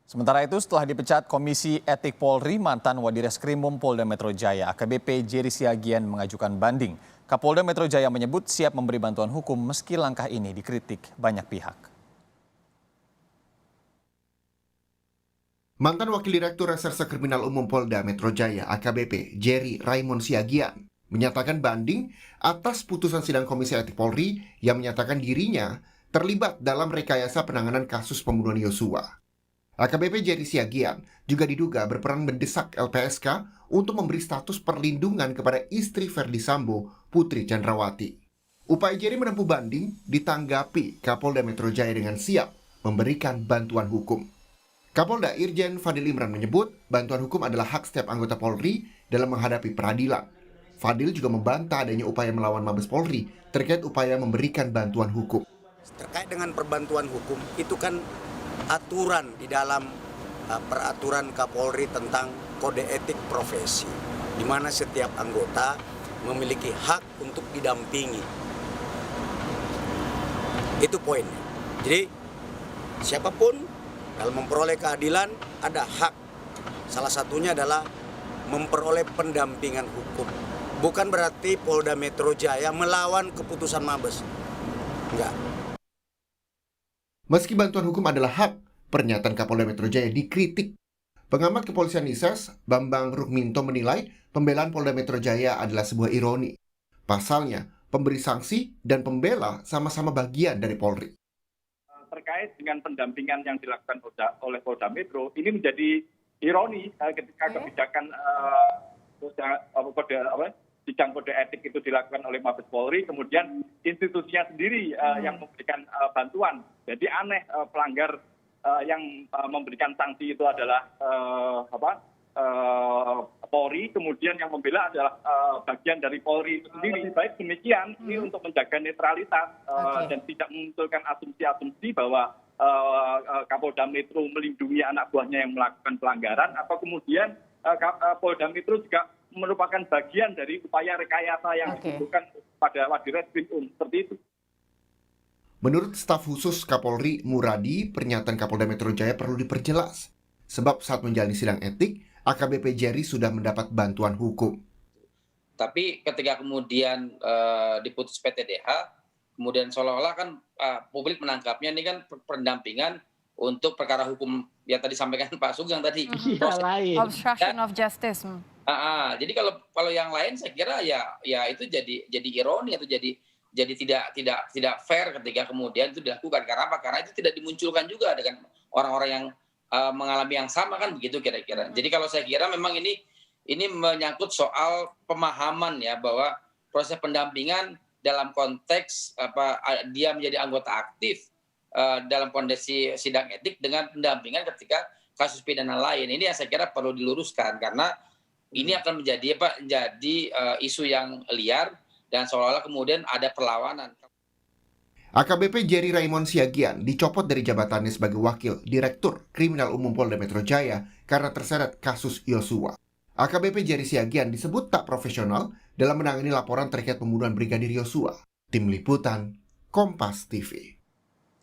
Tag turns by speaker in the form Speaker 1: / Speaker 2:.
Speaker 1: Sementara itu, setelah dipecat Komisi Etik Polri, mantan Wadireskrimum Polda Metro Jaya AKBP Jerry Siagian mengajukan banding. Kapolda Metro Jaya menyebut siap memberi bantuan hukum meski langkah ini dikritik banyak pihak.
Speaker 2: Mantan Wakil Direktur Reserse Kriminal Umum Polda Metro Jaya AKBP Jerry Raymond Siagian menyatakan banding atas putusan sidang Komisi Etik Polri yang menyatakan dirinya terlibat dalam rekayasa penanganan kasus pembunuhan Yosua. AKBP Jerry Siagian juga diduga berperan mendesak LPSK untuk memberi status perlindungan kepada istri Ferdi Sambo, Putri Chandrawati. Upaya Jerry menempuh banding ditanggapi Kapolda Metro Jaya dengan siap memberikan bantuan hukum. Kapolda Irjen Fadil Imran menyebut bantuan hukum adalah hak setiap anggota Polri dalam menghadapi peradilan. Fadil juga membantah adanya upaya melawan Mabes Polri terkait upaya memberikan bantuan hukum.
Speaker 3: Terkait dengan perbantuan hukum, itu kan aturan di dalam peraturan Kapolri tentang kode etik profesi, di mana setiap anggota memiliki hak untuk didampingi. Itu poinnya. Jadi siapapun dalam memperoleh keadilan ada hak. Salah satunya adalah memperoleh pendampingan hukum. Bukan berarti Polda Metro Jaya melawan keputusan Mabes. Enggak.
Speaker 2: Meski bantuan hukum adalah hak, pernyataan Kapolda Metro Jaya dikritik. Pengamat kepolisian ISES, Bambang Rukminto menilai pembelaan Polda Metro Jaya adalah sebuah ironi. Pasalnya, pemberi sanksi dan pembela sama-sama bagian dari Polri.
Speaker 4: Terkait dengan pendampingan yang dilakukan oleh Polda Metro, ini menjadi ironi ketika kebijakan sidang kode etik itu dilakukan oleh Mabes Polri, kemudian institusinya sendiri yang memberikan bantuan. Jadi aneh pelanggar yang memberikan sanksi itu adalah Polri, kemudian yang membela adalah bagian dari Polri itu sendiri. Baik demikian, ini untuk menjaga netralitas dan tidak memunculkan asumsi-asumsi bahwa Kapolda Metro melindungi anak buahnya yang melakukan pelanggaran, atau kemudian Polda Metro juga merupakan bagian dari upaya rekayasa yang dibutuhkan pada Wadireskrimum, seperti itu.
Speaker 2: Menurut staf khusus Kapolri Muradi, pernyataan Kapolda Metro Jaya perlu diperjelas. Sebab saat menjalani sidang etik, AKBP Jerry sudah mendapat bantuan hukum.
Speaker 5: Tapi ketika kemudian diputus PTDH, kemudian seolah-olah kan publik menangkapnya ini kan pendampingan untuk perkara hukum yang tadi sampaikan Pak Sugeng tadi.
Speaker 6: Obstruction of justice.
Speaker 5: Jadi kalau yang lain saya kira ya itu jadi ironi atau jadi tidak fair ketika kemudian itu dilakukan. Karena apa? Karena itu tidak dimunculkan juga dengan orang-orang yang mengalami yang sama, kan begitu kira-kira. Jadi kalau saya kira memang ini menyangkut soal pemahaman ya, bahwa proses pendampingan dalam konteks dia menjadi anggota aktif dalam kondisi sidang etik dengan pendampingan ketika kasus pidana lain. Ini yang saya kira perlu diluruskan, karena ini akan menjadi isu yang liar dan seolah-olah kemudian ada perlawanan.
Speaker 2: AKBP Jerry Raymond Siagian dicopot dari jabatannya sebagai Wakil Direktur Kriminal Umum Polda Metro Jaya karena terseret kasus Yosua. AKBP Jerry Siagian disebut tak profesional dalam menangani laporan terkait pembunuhan Brigadir Yosua. Tim Liputan, Kompas TV.